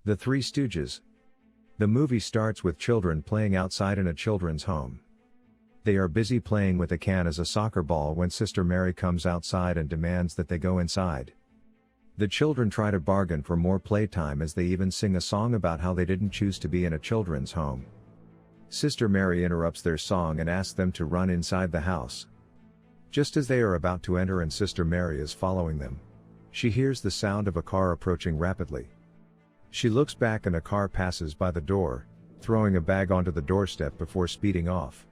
The Three Stooges. The movie starts with children playing outside in a children's home. They are busy playing with a can as a soccer ball when Sister Mary comes outside and demands that they go inside. The children try to bargain for more playtime as they even sing a song about how they didn't choose to be in a children's home. Sister Mary interrupts their song and asks them to run inside the house. Just as they are about to enter and Sister Mary is following them, she hears the sound of a car approaching rapidly. She looks back and a car passes by the door, throwing a bag onto the doorstep before speeding off.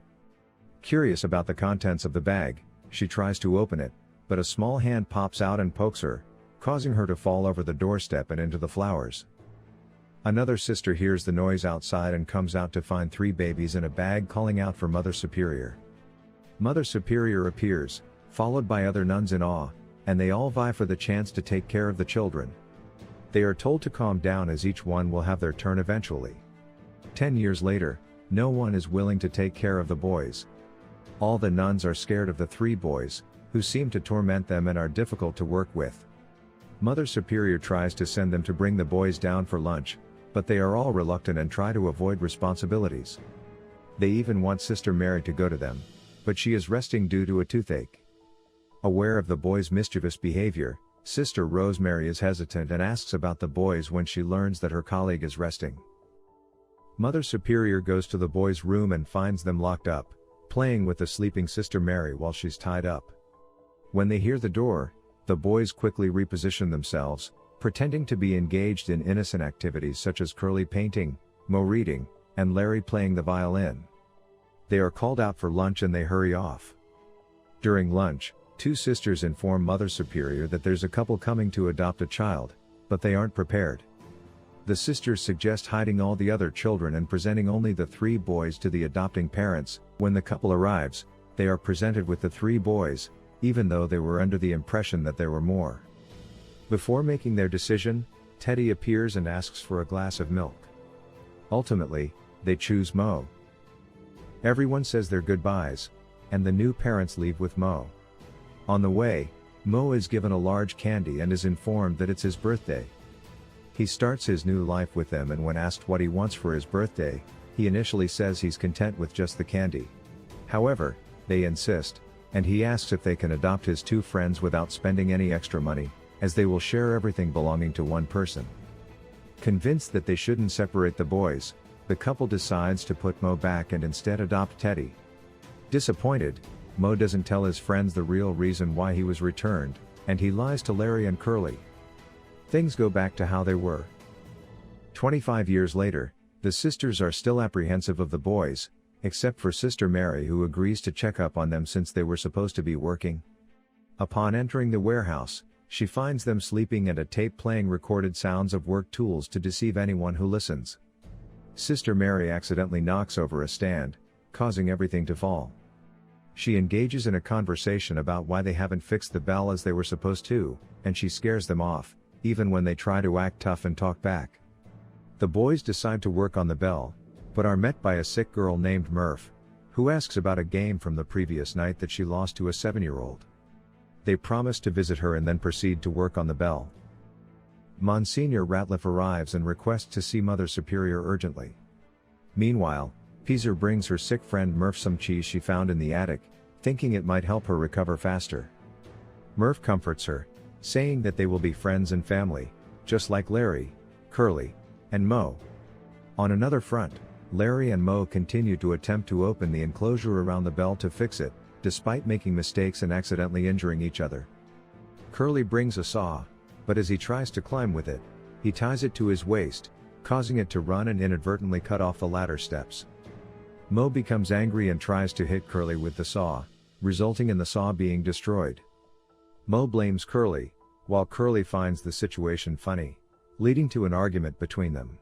Curious about the contents of the bag, she tries to open it, but a small hand pops out and pokes her, causing her to fall over the doorstep and into the flowers. Another sister hears the noise outside and comes out to find 3 babies in a bag, calling out for Mother Superior. Mother Superior appears, followed by other nuns in awe, and they all vie for the chance to take care of the children. They are told to calm down as each one will have their turn eventually. 10 years later, no one is willing to take care of the boys. All the nuns are scared of the 3 boys, who seem to torment them and are difficult to work with. Mother Superior tries to send them to bring the boys down for lunch, but they are all reluctant and try to avoid responsibilities. They even want Sister Mary to go to them, but she is resting due to a toothache. Aware of the boys' mischievous behavior, Sister Rosemary is hesitant and asks about the boys when she learns that her colleague is resting. Mother Superior goes to the boys' room and finds them locked up, playing with the sleeping Sister Mary while she's tied up. When they hear the door, the boys quickly reposition themselves, pretending to be engaged in innocent activities such as Curly painting, Mo reading, and Larry playing the violin. They are called out for lunch and they hurry off. During lunch, 2 sisters inform Mother Superior that there's a couple coming to adopt a child, but they aren't prepared. The sisters suggest hiding all the other children and presenting only the 3 boys to the adopting parents. When the couple arrives, they are presented with the 3 boys, even though they were under the impression that there were more. Before making their decision, Teddy appears and asks for a glass of milk. Ultimately, they choose Mo. Everyone says their goodbyes, and the new parents leave with Mo. On the way, Mo is given a large candy and is informed that it's his birthday. He starts his new life with them, and when asked what he wants for his birthday, he initially says he's content with just the candy. However, they insist, and he asks if they can adopt his 2 friends without spending any extra money, as they will share everything belonging to one person. Convinced that they shouldn't separate the boys, the couple decides to put Mo back and instead adopt Teddy. Disappointed, Mo doesn't tell his friends the real reason why he was returned, and he lies to Larry and Curly. Things go back to how they were. 25 years later, the sisters are still apprehensive of the boys, except for Sister Mary, who agrees to check up on them since they were supposed to be working. Upon entering the warehouse, she finds them sleeping and a tape playing recorded sounds of work tools to deceive anyone who listens. Sister Mary accidentally knocks over a stand, causing everything to fall. She engages in a conversation about why they haven't fixed the bell as they were supposed to, and she scares them off, even when they try to act tough and talk back. The boys decide to work on the bell, but are met by a sick girl named Murph, who asks about a game from the previous night that she lost to a 7-year-old. They promise to visit her and then proceed to work on the bell. Monsignor Ratliff arrives and requests to see Mother Superior urgently. Meanwhile, Peaser brings her sick friend Murph some cheese she found in the attic, thinking it might help her recover faster. Murph comforts her, saying that they will be friends and family, just like Larry, Curly, and Mo. On another front, Larry and Mo continue to attempt to open the enclosure around the bell to fix it, despite making mistakes and accidentally injuring each other. Curly brings a saw, but as he tries to climb with it, he ties it to his waist, causing it to run and inadvertently cut off the ladder steps. Mo becomes angry and tries to hit Curly with the saw, resulting in the saw being destroyed. Mo blames Curly, while Curly finds the situation funny, leading to an argument between them.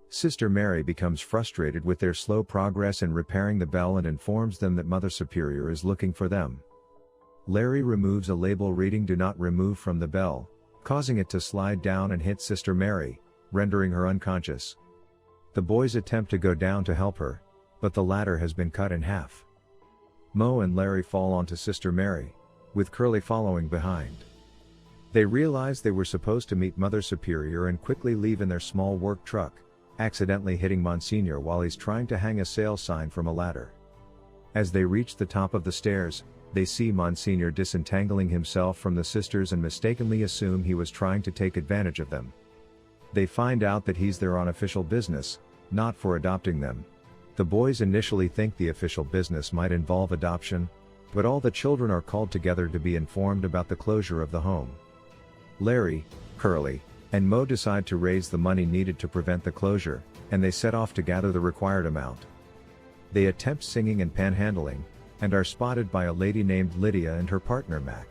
Sister Mary becomes frustrated with their slow progress in repairing the bell and informs them that Mother Superior is looking for them. Larry removes a label reading "Do not remove" from the bell, causing it to slide down and hit Sister Mary, rendering her unconscious. The boys attempt to go down to help her, but the ladder has been cut in half. Mo and Larry fall onto Sister Mary, with Curly following behind. They realize they were supposed to meet Mother Superior and quickly leave in their small work truck, accidentally hitting Monsignor while he's trying to hang a sale sign from a ladder. As they reach the top of the stairs, they see Monsignor disentangling himself from the sisters and mistakenly assume he was trying to take advantage of them. They find out that he's there on official business, not for adopting them. The boys initially think the official business might involve adoption, but all the children are called together to be informed about the closure of the home. Larry, Curly, and Mo decide to raise the money needed to prevent the closure, and they set off to gather the required amount. They attempt singing and panhandling, and are spotted by a lady named Lydia and her partner Mac.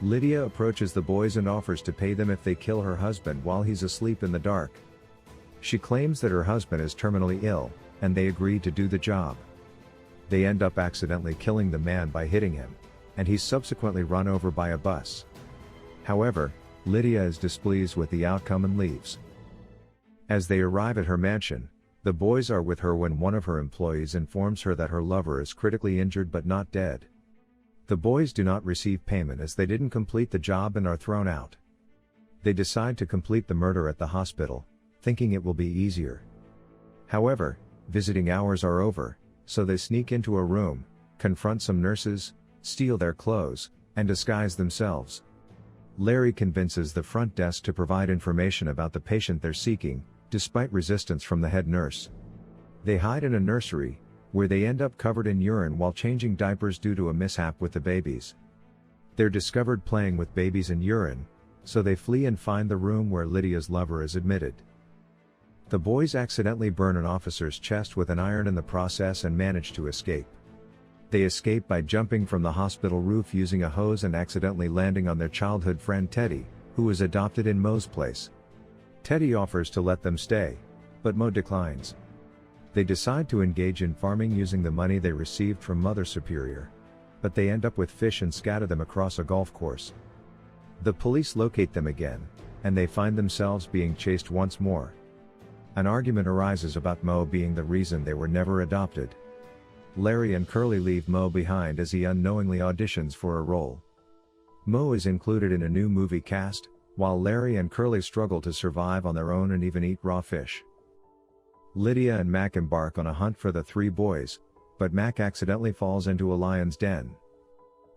Lydia approaches the boys and offers to pay them if they kill her husband while he's asleep in the dark. She claims that her husband is terminally ill, and they agree to do the job. They end up accidentally killing the man by hitting him, and he's subsequently run over by a bus. However, Lydia is displeased with the outcome and leaves. As they arrive at her mansion, the boys are with her when one of her employees informs her that her lover is critically injured but not dead. The boys do not receive payment as they didn't complete the job and are thrown out. They decide to complete the murder at the hospital, thinking it will be easier. However, visiting hours are over, so they sneak into a room, confront some nurses, steal their clothes, and disguise themselves. Larry convinces the front desk to provide information about the patient they're seeking, despite resistance from the head nurse. They hide in a nursery, where they end up covered in urine while changing diapers due to a mishap with the babies. They're discovered playing with babies and urine, so they flee and find the room where Lydia's lover is admitted. The boys accidentally burn an officer's chest with an iron in the process and manage to escape. They escape by jumping from the hospital roof using a hose and accidentally landing on their childhood friend Teddy, who is adopted in Mo's place. Teddy offers to let them stay, but Mo declines. They decide to engage in farming using the money they received from Mother Superior, but they end up with fish and scatter them across a golf course. The police locate them again, and they find themselves being chased once more. An argument arises about Mo being the reason they were never adopted. Larry and Curly leave Mo behind as he unknowingly auditions for a role. Mo is included in a new movie cast, while Larry and Curly struggle to survive on their own and even eat raw fish. Lydia and Mac embark on a hunt for the three boys, but Mac accidentally falls into a lion's den.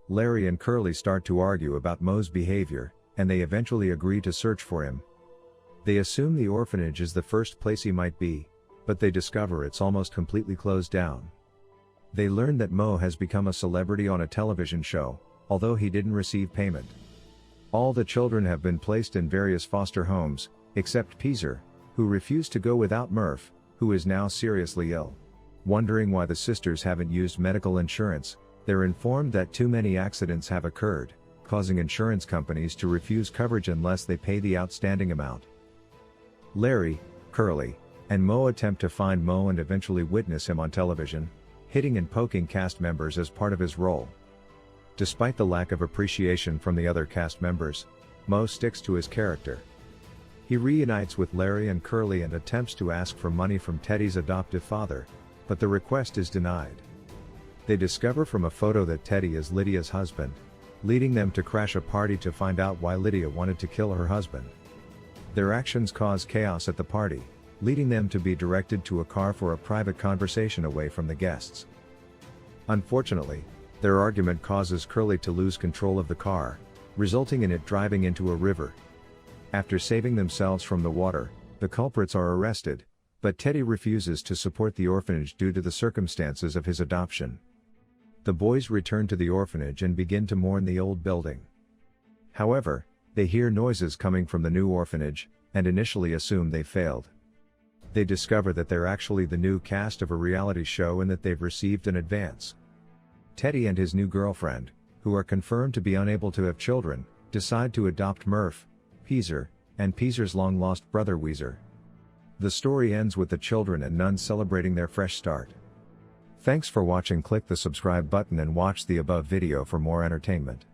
Larry and Curly start to argue about Mo's behavior, and they eventually agree to search for him. They assume the orphanage is the first place he might be, but they discover it's almost completely closed down. They learn that Mo has become a celebrity on a television show, although he didn't receive payment. All the children have been placed in various foster homes, except Peaser, who refused to go without Murph, who is now seriously ill. Wondering why the sisters haven't used medical insurance, they're informed that too many accidents have occurred, causing insurance companies to refuse coverage unless they pay the outstanding amount. Larry, Curly, and Mo attempt to find Mo and eventually witness him on television, hitting and poking cast members as part of his role. Despite the lack of appreciation from the other cast members, Mo sticks to his character. He reunites with Larry and Curly and attempts to ask for money from Teddy's adoptive father, but the request is denied. They discover from a photo that Teddy is Lydia's husband, leading them to crash a party to find out why Lydia wanted to kill her husband. Their actions cause chaos at the party, leading them to be directed to a car for a private conversation away from the guests. Unfortunately, their argument causes Curly to lose control of the car, resulting in it driving into a river. After saving themselves from the water, the culprits are arrested, but Teddy refuses to support the orphanage due to the circumstances of his adoption. The boys return to the orphanage and begin to mourn the old building. However, they hear noises coming from the new orphanage, and initially assume they failed. They discover that they're actually the new cast of a reality show and that they've received an advance. Teddy and his new girlfriend, who are confirmed to be unable to have children, decide to adopt Murph, Peaser, and Peaser's long-lost brother Weezer. The story ends with the children and nuns celebrating their fresh start. Thanks for watching. Click the subscribe button and watch the above video for more entertainment.